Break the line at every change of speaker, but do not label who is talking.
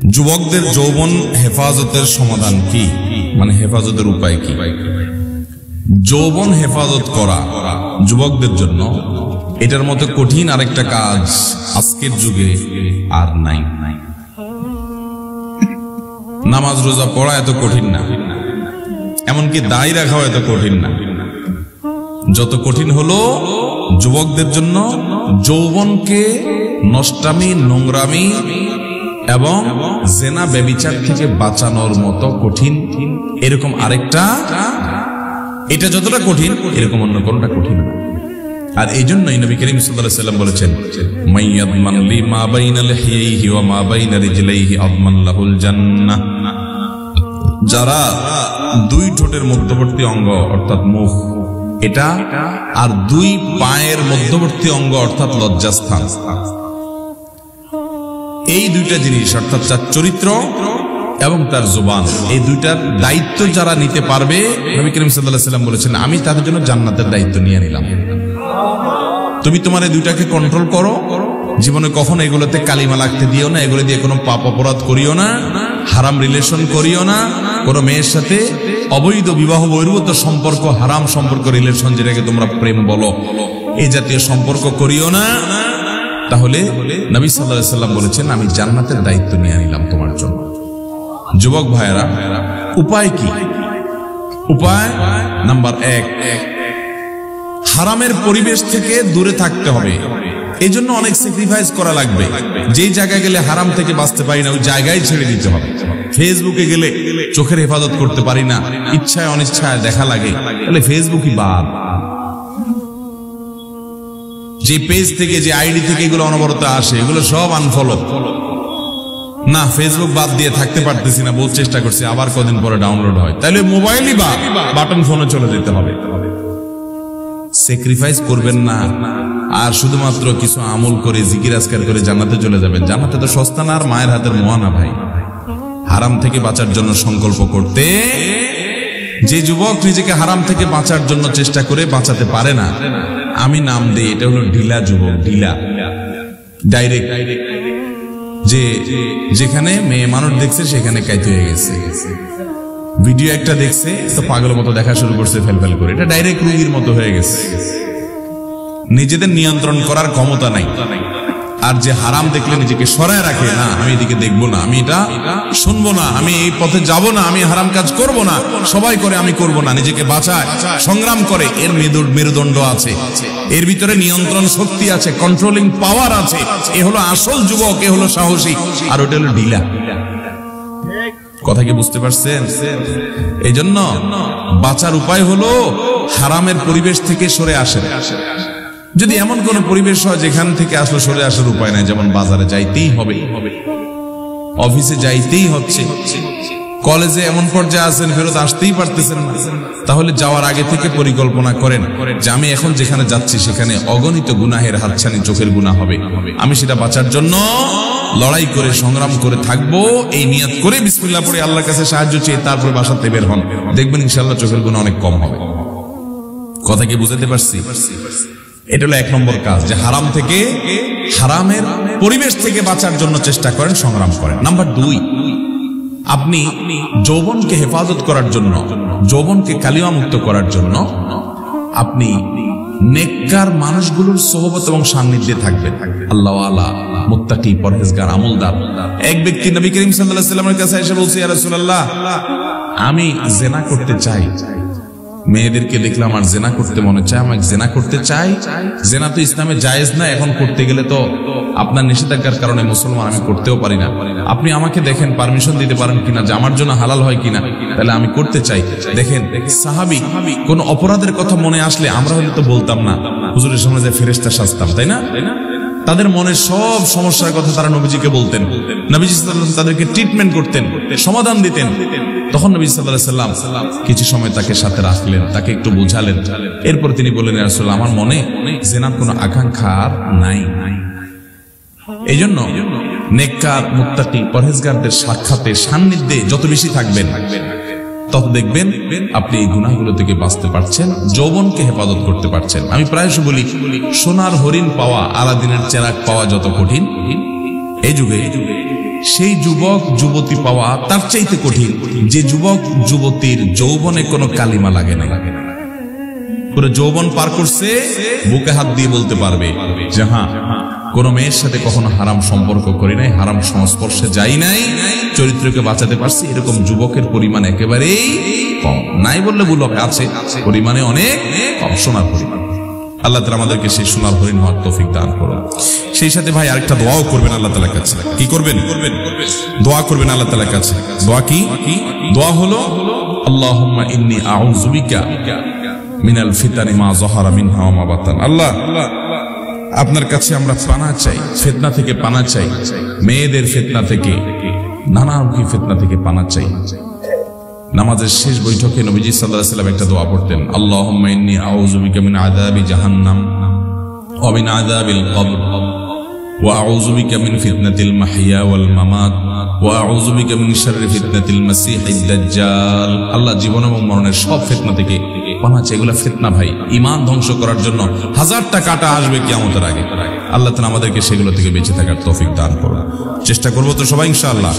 যুবকদের যৌবন হেফাজতের সমাধান কি, মানে হেফাজতের উপায় কি? যৌবন হেফাজত করা যুবকদের জন্য এটার মতো কঠিন আরেকটা কাজ আজকের যুগে আর নাই। নামাজ রোজা পড়া এত কঠিন না, এমনকি দায় রাখাও এত কঠিন না। যত কঠিন হলো যুবকদের জন্য যৌবনকে নষ্টামি, নোংরামি এবং জেনা ব্যভিচার থেকে বাঁচানোর মতো কঠিন এরকম আরেকটা, এটা যতটা কঠিন এরকম অন্য কোনটা কঠিন না। আর এই জন্যই নবী করিম সাল্লাল্লাহু আলাইহি ওয়াসাল্লাম বলেছেন, মাইয়াদমান লি মা বাইনা লিহিয়াইহি ওয়া মা বাইনা রিজলাইহি আদমান লাহুল জান্নাহ। যারা দুই ঠোঁটের মধ্যবর্তী অঙ্গ অর্থাৎ মুখ এটা আর দুই পায়ের মধ্যবর্তী অঙ্গ অর্থাৎ লজ্জাস্থান, এই দুইটা জিনিস অর্থাৎ তার চরিত্র এবং তার জবান, এই দুইটার দায়িত্ব যারা নিতে পারবে, নবী করিম সাল্লাল্লাহু আলাইহি ওয়াসাল্লাম বলেছেন, আমি তাদের জন্য জান্নাতের দায়িত্ব নিয়ে নিলাম। তুমি তোমার এই দুইটাকে কন্ট্রোল করো, জীবনে কখনো এগুলোতে কালিমা লাগতে দিও না, এগুলো দিয়ে কোনো পাপ অপরাধ করিও না, হারাম রিলেশন করিও না, কোনো মেয়ের সাথে অবৈধ বিবাহ বহির্ভূত সম্পর্ক, হারাম সম্পর্ক, রিলেশন যেটাকে তোমরা প্রেম বলো, এই জাতীয় সম্পর্ক করিও না। তাহলে নবী সাল্লাল্লাহু আলাইহি ওয়াসাল্লাম বলেছেন, আমি জান্নাতের দায়িত্ব নিয়ে নিলাম তোমার জন্য। যুবক ভাইয়েরা, উপায় কি? উপায় নাম্বার 1, হারামের পরিবেশ থেকে দূরে থাকতে হবে। এই জন্য অনেক স্যাক্রিফাইস করা লাগবে। যেই জায়গায় গেলে হারাম থেকে বাঁচতে পারি না ওই জায়গায় ছেড়ে দিতে হবে। ফেসবুকে গেলে চোখের হেফাজত করতে পারি না, ইচ্ছায় অনিচ্ছায় দেখা লাগে, তাহলে ফেসবুকই বাদ। যে পেজ থেকে, যে আইডি থেকে এগুলো অনবরত আসে, এগুলো সব আনফলো। না, ফেসবুক বাদ দিয়ে থাকতে পারতেছি না, বহুত চেষ্টা করছি, আবার কদিন পরে ডাউনলোড হয়, তাহলে মোবাইলই বাদ, বাটন ফোনে চলে যেতে হবে। স্যাক্রিফাইস করবেন না আর শুধুমাত্র কিছু আমল করে জিকির আজকার করে জান্নাতে চলে যাবেন। জান্নাতে তো সস্তা না আর মায়ের হাতের মোয়া না ভাই। হারাম থেকে বাঁচার জন্য সংকল্প করতে, যে যুবক নিজেকে হারাম থেকে বাঁচার জন্য চেষ্টা করে বাঁচাতে পারে না, আমি নাম দেই এটা হলো ঢিলা যুবক। ঢিলা ডাইরেক্ট, যে যেখানে মেয়ে মানুষ দেখছে সেখানে কাইতে হয়ে গেছে, ভিডিও একটা দেখছে তো পাগলের মতো দেখা শুরু করছে ফেলফেল করে, এটা ডাইরেক্ট রোগীর মতো হয়ে গেছে। নিজেদের নিয়ন্ত্রণ করার ক্ষমতা নাই। আর যে হারাম দেখলে নিজেকে সরায় রাখে, না আমি এদিকে দেখবো না, আমি এটা শুনবো না, আমি এই পথে যাব না, আমি হারাম কাজ করব না, সবাই করে আমি করব না, নিজেকে বাঁচায়, সংগ্রাম করে, এর মেরুদণ্ড আছে, এর ভিতরে নিয়ন্ত্রণ শক্তি আছে, কন্ট্রোলিং পাওয়ার আছে। এ হলো আসল যুবক, এ হলো সাহসী, আর ওটা হলো ঢিলা। কথা কি বুঝতে পারছেন? এই জন্য বাঁচার উপায় হলো হারামের পরিবেশ থেকে সরে আসেন। যদি এমন কোন পরিবেশ হয় যেখান থেকে আসলে সরে আসার উপায় নাই, যেমন বাজারে যাইতেই হবে, অফিসে যাইতেই হচ্ছে, কলেজে এমন পর্যায়ে আছেন ফেরত আসতেই পারতেছেন না, তাহলে যাওয়ার আগে থেকে পরিকল্পনা করেন যে আমি এখন যেখানে যাচ্ছি সেখানে অগণিত গুনাহের হাতছানি, চোখের গুনাহ হবে, আমি সেটা বাঁচার জন্য লড়াই করে সংগ্রাম করে থাকবো। এই নিয়ত করে বিসমিল্লাহ পড়ে আল্লাহর কাছে সাহায্য চেয়ে তারপরে বাসাতে বের হন, দেখবেন ইনশাআল্লাহ চোখের গুনাহ অনেক কম হবে। কথা কি বুঝাতে পারছি? এটা হলো 1 নম্বর কাজ, যে হারাম থেকে, হারামের পরিবেশ থেকে বাঁচার জন্য চেষ্টা করেন, সংগ্রাম করেন। নাম্বার 2, আপনি যৌবনকে হেফাজত করার জন্য, যৌবনকে কালিমা মুক্ত করার জন্য আপনি নেককার মানুষগুলোর সোহবত এবং সান্নিধ্যে থাকবেন। আল্লাহ ওয়ালা, মুত্তাকি, পরহেজগার, আমলদার। এক ব্যক্তি নবী করিম সাল্লাল্লাহু আলাইহি ওয়াসাল্লামের কাছে এসে বলছে, ইয়া রাসূলুল্লাহ, আমি জেনা করতে চাই, মেয়েদেরকে দেখলাম আর জেনা করতে মনে চায়, আমাকে জেনা করতে চাই। জেনা তো ইসলামে জায়েজ না, এখন করতে গেলে তো আপনার নিষেধাজ্ঞার কারণে মুসলমান, আমি করতেও পারি না, আপনি আমাকে দেখেন পারমিশন দিতে পারেন কিনা, যে আমার জন্য হালাল হয় কিনা, তাহলে আমি করতে চাই। দেখেন সাহাবী কোন অপরাধের কথা মনে আসলে আমরা হলে তো বলতাম না, হুজুরের সামনে যে ফেরেশতা সাজতাম, তাই না? তাদের মনের সব সমস্যার কথা তারা নবীজিকে বলতেন, নবীজি সাল্লাল্লাহু আলাইহি ওয়াসাল্লাম তাদেরকে ট্রিটমেন্ট করতেন, সমাধান দিতেন। তখন নবী সাল্লাল্লাহু আলাইহি ওয়াসাল্লাম কিছু সময় তাকে সাথে রাখলেন, তাকে একটু বোঝালেন, এরপর তিনি বললেন, ইয়া রাসূলুল্লাহ, আমার মনে জিনার কোনো আকাঙ্ক্ষা নাই। এই জন্য নেককার, মুত্তাকি, পরহেজগারদের সাক্ষাতে, সান্নিধ্যে যত বেশি থাকবেন তত দেখবেন আপনি এই গুনাহগুলো থেকে বাঁচতে পারছেন, যৌবনকে হেফাজত করতে পারছেন। আমি প্রায়শই বলি, সোনার হরিণ পাওয়া, আলাদিনের চেরাগ পাওয়া যত কঠিন, এই যুগে সেই যুবক যুবতী পাওয়া তার চাইতে কঠিন যে যুবক যুবতীর যৌবনে কোনো কালিমা লাগে না, পুরো যৌবন পার করছে, বুকে হাত দিয়ে বলতে পারবে যে হ্যাঁ, কোন মেয়ের সাথে কখনো হারাম সম্পর্ক করি নাই, হারাম সংস্পর্শে যাই নাই, চরিত্রকে বাঁচাতে পারছি, এরকম যুবকের পরিমাণ একেবারেই কম। নাই বললে ভুল হবে, আছে, পরিমাণে অনেক কম, সোনার পরিমাণ। আল্লাহ তাআলা আমাদেরকে সেই সোনার হরিণ হওয়ার তৌফিক দান করুন। সেই সাথে ভাই আরেকটা দোয়াও করবেন আল্লাহ তাআলার কাছে। কি করবেন? দোয়া করবেন আল্লাহ তাআলার কাছে। দোয়া কি? দোয়া হলো আল্লাহুম্মা ইন্নী আউযু বিকা মিনাল ফিতানি মা যাহারা মিনহা ওয়া মা বাতান। আল্লাহ, আপনার কাছে আমরা পানা চাই, ফিতনা থেকে পানা চাই, মেয়েদের ফিতনা থেকে, নানামুখী ফিতনা থেকে পানা চাই। নামাজের শেষ বৈঠকে নবীজি সাল্লাল্লাহু আলাইহি ওয়াসাল্লাম একটা দোয়া পড়তেন, আল্লাহুম্মা ইন্নী আউযু বিকা মিন আযাবি জাহান্নাম ওয়া মিন আযাবিল কবর ওয়া আউযু বিকা মিন ফিতনাতিল মাহইয়া ওয়াল মামাত ওয়া আউযু বিকা মিন শাররি ফিতনাতিল মাসীহিদ দাজ্জাল। আল্লাহ, জীবন এবং মরণের সব ফিতনা থেকে পানা চাই। এগুলা ফিতনা ভাই, ঈমান ধ্বংস করার জন্য হাজারটা কাঁটা আসবে কিয়ামতের আগে। আল্লাহ তাআলা আমাদেরকে সেগুলো থেকে বেঁচে থাকার তৌফিক দান করুন। চেষ্টা করব তো সবাই ইনশাআল্লাহ।